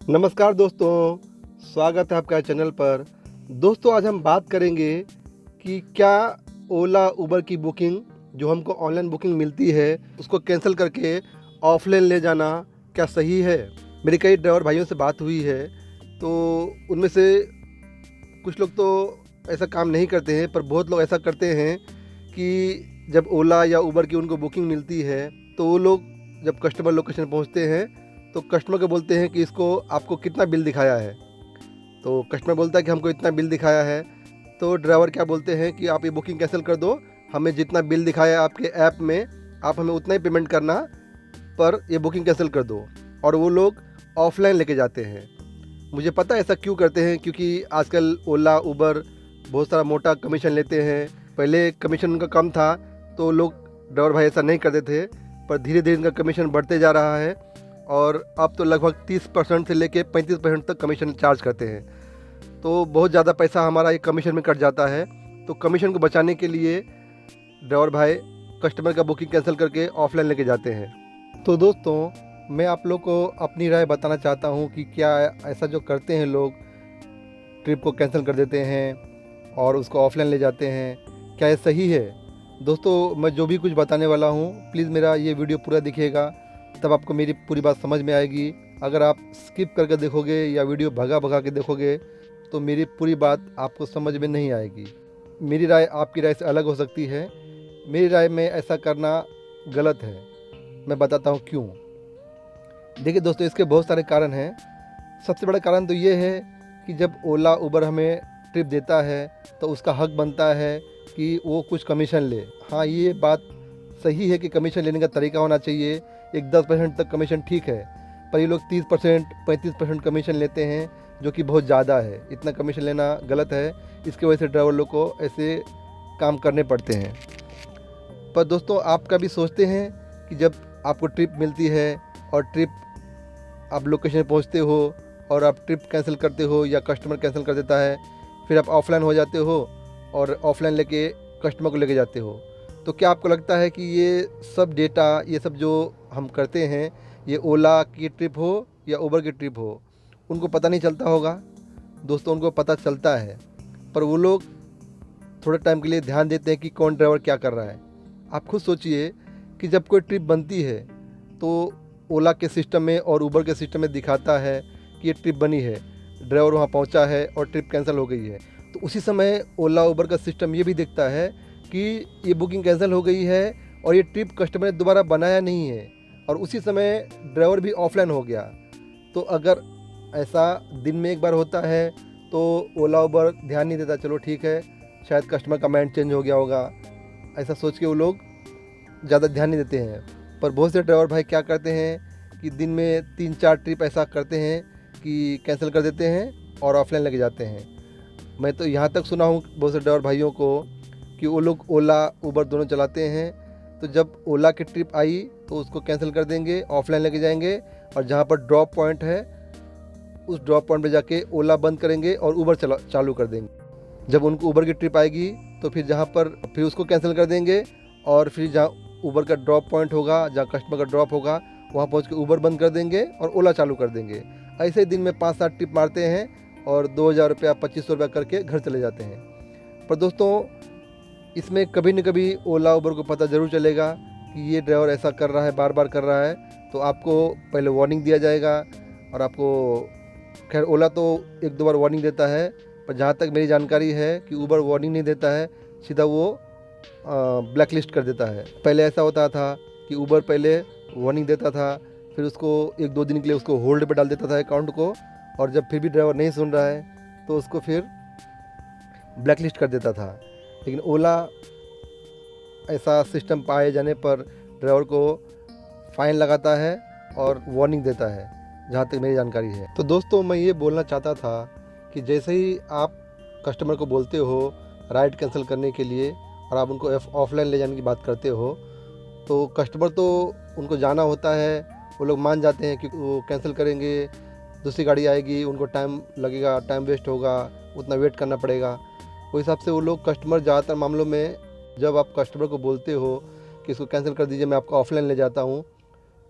नमस्कार दोस्तों, स्वागत है आपका चैनल पर। दोस्तों आज हम बात करेंगे कि क्या ओला उबर की बुकिंग जो हमको ऑनलाइन बुकिंग मिलती है उसको कैंसिल करके ऑफलाइन ले जाना क्या सही है। मेरे कई ड्राइवर भाइयों से बात हुई है तो उनमें से कुछ लोग तो ऐसा काम नहीं करते हैं, पर बहुत लोग ऐसा करते हैं कि जब ओला या उबर की उनको बुकिंग मिलती है तो वो लोग जब कस्टमर लोकेशन पहुंचते हैं तो कस्टमर को बोलते हैं कि इसको आपको कितना बिल दिखाया है। तो कस्टमर बोलता है कि हमको इतना बिल दिखाया है। तो ड्राइवर क्या बोलते हैं कि आप ये बुकिंग कैंसिल कर दो, हमें जितना बिल दिखाया है आपके ऐप में आप हमें उतना ही पेमेंट करना, पर ये बुकिंग कैंसिल कर दो। और वो लोग ऑफलाइन लेके जाते हैं। मुझे पता है ऐसा क्यों करते हैं, क्योंकि आजकल ओला उबर बहुत सारा मोटा कमीशन लेते हैं। पहले कमीशन उनका कम था तो लोग ड्राइवर भाई ऐसा नहीं करते थे, पर धीरे धीरे इनका कमीशन बढ़ते जा रहा है और अब तो लगभग 30% से लेके 35% तक कमीशन चार्ज करते हैं। तो बहुत ज़्यादा पैसा हमारा ये कमीशन में कट जाता है। तो कमीशन को बचाने के लिए ड्राइवर भाई कस्टमर का बुकिंग कैंसिल करके ऑफलाइन लेके जाते हैं। तो दोस्तों मैं आप लोग को अपनी राय बताना चाहता हूँ कि क्या ऐसा जो करते हैं लोग, ट्रिप को कैंसिल कर देते हैं और उसको ऑफलाइन ले जाते हैं, क्या ये सही है। दोस्तों मैं जो भी कुछ बताने वाला हूँ प्लीज़ मेरा ये वीडियो पूरा दिखिएगा, तब आपको मेरी पूरी बात समझ में आएगी। अगर आप स्किप करके देखोगे या वीडियो भगा भगा के देखोगे तो मेरी पूरी बात आपको समझ में नहीं आएगी। मेरी राय आपकी राय से अलग हो सकती है। मेरी राय में ऐसा करना गलत है। मैं बताता हूँ क्यों। देखिए दोस्तों, इसके बहुत सारे कारण हैं। सबसे बड़ा कारण तो ये है कि जब ओला उबर हमें ट्रिप देता है तो उसका हक बनता है कि वो कुछ कमीशन ले। हाँ, ये बात सही है कि कमीशन लेने का तरीका होना चाहिए। एक 10% तक कमीशन ठीक है, पर ये लोग 30% 35% कमीशन लेते हैं, जो कि बहुत ज़्यादा है। इतना कमीशन लेना गलत है। इसकी वजह से ड्राइवर लोग को ऐसे काम करने पड़ते हैं। पर दोस्तों आप कभी सोचते हैं कि जब आपको ट्रिप मिलती है और ट्रिप आप लोकेशन पहुंचते हो और आप ट्रिप कैंसिल करते हो या कस्टमर कैंसिल कर देता है, फिर आप ऑफलाइन हो जाते हो और ऑफलाइन लेके कस्टमर को लेके जाते हो, तो क्या आपको लगता है कि ये सब डेटा, ये सब जो हम करते हैं, ये ओला की ट्रिप हो या उबर की ट्रिप हो, उनको पता नहीं चलता होगा। दोस्तों उनको पता चलता है, पर वो लोग थोड़े टाइम के लिए ध्यान देते हैं कि कौन ड्राइवर क्या कर रहा है। आप खुद सोचिए कि जब कोई ट्रिप बनती है तो ओला के सिस्टम में और उबर के सिस्टम में दिखाता है कि ये ट्रिप बनी है, ड्राइवर वहाँ पहुँचा है और ट्रिप कैंसिल हो गई है। तो उसी समय ओला उबर का सिस्टम ये भी दिखता है कि ये बुकिंग कैंसिल हो गई है और ये ट्रिप कस्टमर ने दोबारा बनाया नहीं है, और उसी समय ड्राइवर भी ऑफलाइन हो गया। तो अगर ऐसा दिन में एक बार होता है तो ओला उबर ध्यान नहीं देता, चलो ठीक है शायद कस्टमर का माइंड चेंज हो गया होगा, ऐसा सोच के वो लोग ज़्यादा ध्यान नहीं देते हैं। पर बहुत से ड्राइवर भाई क्या करते हैं कि दिन में 3-4 ट्रिप ऐसा करते हैं कि कैंसिल कर देते हैं और ऑफलाइन लेके जाते हैं। मैं तो यहाँ तक सुना हूँ बहुत से ड्राइवर भाइयों को कि वो लोग ओला उबर दोनों चलाते हैं, तो जब ओला की ट्रिप आई तो उसको कैंसिल कर देंगे, ऑफलाइन लेके जाएंगे और जहाँ पर ड्रॉप पॉइंट है उस ड्रॉप पॉइंट पे जाके ओला बंद करेंगे और उबर चालू कर देंगे। जब उनको उबर की ट्रिप आएगी तो फिर जहाँ पर फिर उसको कैंसिल कर देंगे और फिर जहाँ उबर का ड्रॉप पॉइंट होगा, जहाँ कस्टमर का ड्रॉप होगा, वहाँ पहुँच के उबर बंद कर देंगे और ओला चालू कर देंगे। ऐसे दिन में 5-7 ट्रिप मारते हैं और 2,000 रुपया 2,500 रुपया करके घर चले जाते हैं। पर दोस्तों इसमें कभी न कभी ओला उबर को पता ज़रूर चलेगा कि ये ड्राइवर ऐसा कर रहा है, बार बार कर रहा है, तो आपको पहले वार्निंग दिया जाएगा। और आपको खैर ओला तो 1-2 बार वार्निंग देता है, पर जहाँ तक मेरी जानकारी है कि उबर वार्निंग नहीं देता है, सीधा वो ब्लैक लिस्ट कर देता है। पहले ऐसा होता था कि उबर पहले वार्निंग देता था, फिर उसको 1-2 दिन के लिए उसको होल्ड पे डाल देता था अकाउंट को, और जब फिर भी ड्राइवर नहीं सुन रहा है तो उसको फिर ब्लैक लिस्ट कर देता था। लेकिन ओला ऐसा सिस्टम पाए जाने पर ड्राइवर को फ़ाइन लगाता है और वार्निंग देता है, जहाँ तक मेरी जानकारी है। तो दोस्तों मैं ये बोलना चाहता था कि जैसे ही आप कस्टमर को बोलते हो राइड कैंसिल करने के लिए और आप उनको ऑफलाइन ले जाने की बात करते हो, तो कस्टमर तो उनको जाना होता है, वो लोग मान जाते हैं कि वो कैंसिल करेंगे, दूसरी गाड़ी आएगी, उनको टाइम लगेगा, टाइम वेस्ट होगा, उतना वेट करना पड़ेगा। उस हिसाब से वो लोग कस्टमर ज़्यादातर मामलों में, जब आप कस्टमर को बोलते हो कि इसको कैंसिल कर दीजिए, मैं आपको ऑफलाइन ले जाता हूँ,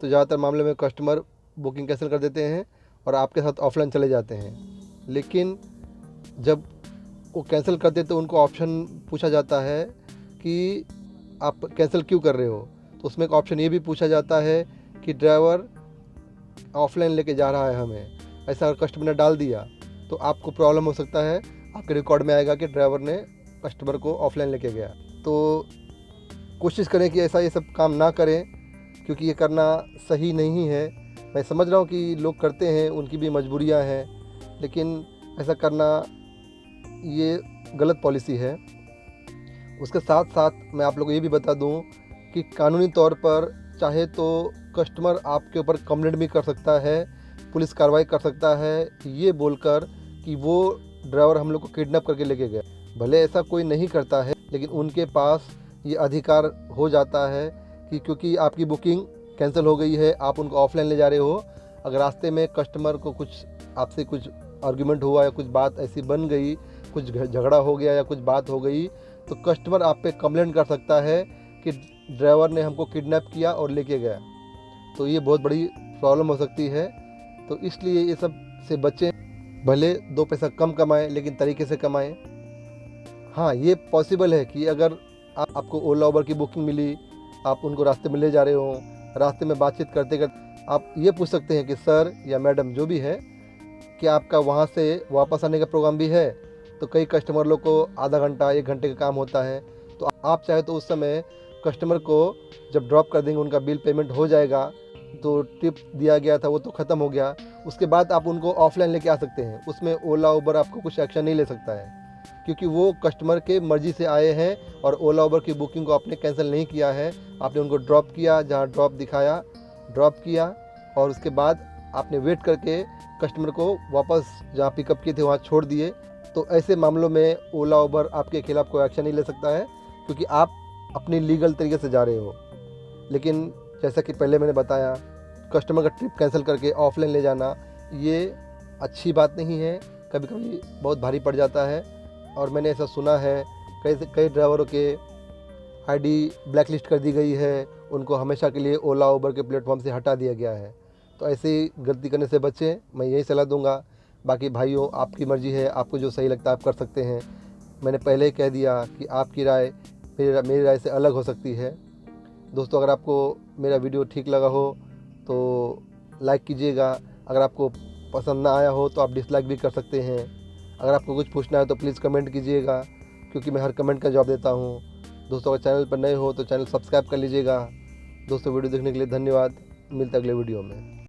तो ज़्यादातर मामले में कस्टमर बुकिंग कैंसिल कर देते हैं और आपके साथ ऑफलाइन चले जाते हैं। लेकिन जब वो कैंसिल करते हैं तो उनको ऑप्शन पूछा जाता है कि आप कैंसिल क्यों कर रहे हो। तो उसमें एक ऑप्शन ये भी पूछा जाता है कि ड्राइवर ऑफलाइन लेके जा रहा है हमें। ऐसा अगर कस्टमर ने डाल दिया तो आपको प्रॉब्लम हो सकता है, आपके रिकॉर्ड में आएगा कि ड्राइवर ने कस्टमर को ऑफलाइन लेके गया। तो कोशिश करें कि ऐसा ये सब काम ना करें, क्योंकि ये करना सही नहीं है। मैं समझ रहा हूँ कि लोग करते हैं, उनकी भी मजबूरियाँ हैं, लेकिन ऐसा करना ये गलत पॉलिसी है। उसके साथ साथ मैं आप लोगों को ये भी बता दूं कि कानूनी तौर पर चाहे तो कस्टमर आपके ऊपर कंप्लेंट भी कर सकता है, पुलिस कार्रवाई कर सकता है ये बोलकर कि वो ड्राइवर हम लोग को किडनैप करके लेके गया। भले ऐसा कोई नहीं करता है, लेकिन उनके पास ये अधिकार हो जाता है कि क्योंकि आपकी बुकिंग कैंसिल हो गई है, आप उनको ऑफलाइन ले जा रहे हो। अगर रास्ते में कस्टमर को कुछ आपसे कुछ आर्ग्यूमेंट हुआ या कुछ बात ऐसी बन गई, कुछ झगड़ा हो गया या कुछ बात हो गई, तो कस्टमर आप पे कंप्लेंट कर सकता है कि ड्राइवर ने हमको किडनैप किया और लेके गया। तो ये बहुत बड़ी प्रॉब्लम हो सकती है। तो इसलिए ये सब से बचें। भले 2 पैसा कम कमाएं, लेकिन तरीके से कमाएं। हाँ, ये पॉसिबल है कि अगर आपको ओला उबर की बुकिंग मिली, आप उनको रास्ते में ले जा रहे हो, रास्ते में बातचीत करते करते आप ये पूछ सकते हैं कि सर या मैडम जो भी है, कि आपका वहाँ से वापस आने का प्रोग्राम भी है। तो कई कस्टमर लोग को आधा घंटा 1 घंटे का काम होता है, तो आप चाहे तो उस समय कस्टमर को जब ड्रॉप कर देंगे, उनका बिल पेमेंट हो जाएगा, तो टिप दिया गया था वो तो ख़त्म हो गया। उसके बाद आप उनको ऑफलाइन लेके आ सकते हैं। उसमें ओला उबर आपको कुछ एक्शन नहीं ले सकता है, क्योंकि वो कस्टमर के मर्ज़ी से आए हैं और ओला उबर की बुकिंग को आपने कैंसिल नहीं किया है। आपने उनको ड्रॉप किया, जहाँ ड्रॉप दिखाया ड्रॉप किया, और उसके बाद आपने वेट करके कस्टमर को वापस जहाँ पिकअप किए थे वहाँ छोड़ दिए। तो ऐसे मामलों में ओला उबर आपके खिलाफ़ कोई एक्शन नहीं ले सकता है, क्योंकि आप अपनी लीगल तरीके से जा रहे हो। लेकिन जैसा कि पहले मैंने बताया, कस्टमर का ट्रिप कैंसिल करके ऑफलाइन ले जाना ये अच्छी बात नहीं है, कभी कभी बहुत भारी पड़ जाता है। और मैंने ऐसा सुना है कई ड्राइवरों के आईडी ब्लैक लिस्ट कर दी गई है, उनको हमेशा के लिए ओला उबर के प्लेटफॉर्म से हटा दिया गया है। तो ऐसी गलती करने से बचें, मैं यही सलाह दूंगा। बाकी भाइयों, आपकी मर्ज़ी है, आपको जो सही लगता है आप कर सकते हैं। मैंने पहले ही कह दिया कि आपकी राय मेरी राय से अलग हो सकती है। दोस्तों, अगर आपको मेरा वीडियो ठीक लगा हो तो लाइक कीजिएगा। अगर आपको पसंद ना आया हो तो आप डिसलाइक भी कर सकते हैं। अगर आपको कुछ पूछना है तो प्लीज़ कमेंट कीजिएगा, क्योंकि मैं हर कमेंट का जवाब देता हूँ। दोस्तों, अगर चैनल पर नए हो तो चैनल सब्सक्राइब कर लीजिएगा। दोस्तों, वीडियो देखने के लिए धन्यवाद। मिलते अगले वीडियो में।